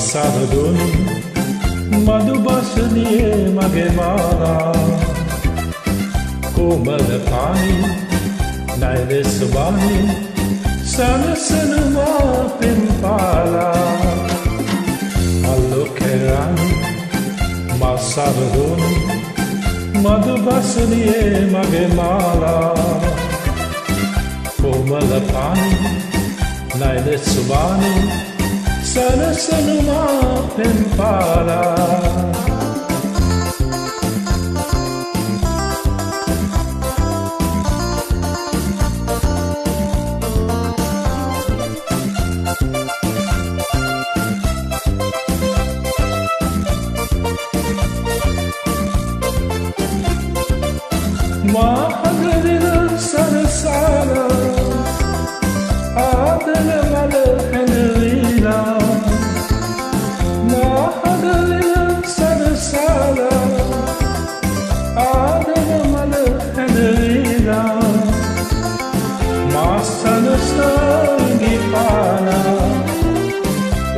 සරදුන් මදුබසනියේ මගේ මාලා කොමල පානි නයිද සුබානි සනසනවා පෙන්පාලා අල්ලොකෙරන් මසරදුන් මදුබසනියේ මගේ මාලා කොමල පානි නයිද සුබානි සනසනවා පෙන්පාලා මහගරිර සරසාලා ආදල මල හැනවිලා මහගරිර සරසාලා ආදල මල හැනවිලා මාසනසංගි පාලා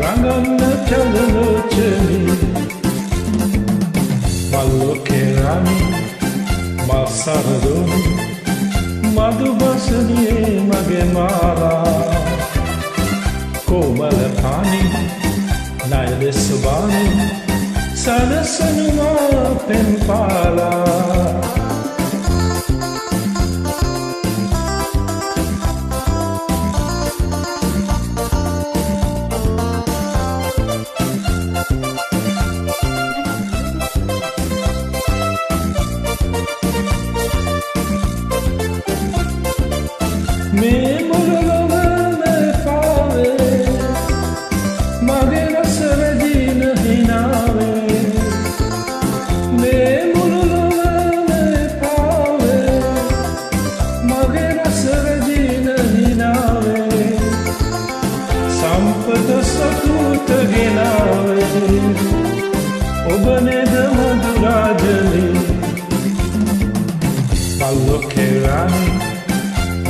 රංගන්න චලනොචලි මල්ලොකෙරානි මසරදුන් මදුබසනියේ මගේ මාලා කොමල පානි නයිද සුබානි සනසනවා පෙන්පාලා මේ මුළුලොවම පාවේ මගේ රස වැදින හිනාවේ මේ මුළුලොවම පාවේ මගේ රස වැදින හිනාවේ සම්පත සතුට ගෙනාවේ ඔබ නේද මధుරාජලී පල්ලොකෙරානි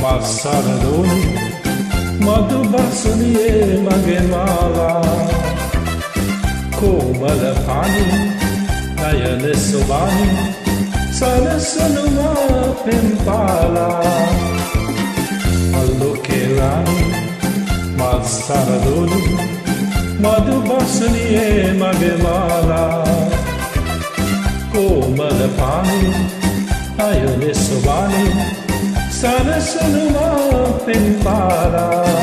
මසරදුන් මදුබසනියේ මගේ මාලා කොමල පානි නයන සුබානි සනසනවා පෙන්පාලා අල්ලොකෙරානි මසරදුන් මදුබසනියේ මගේ මාලා කොමල පානි නයන සුබානි සනසනවා පෙන්පාලා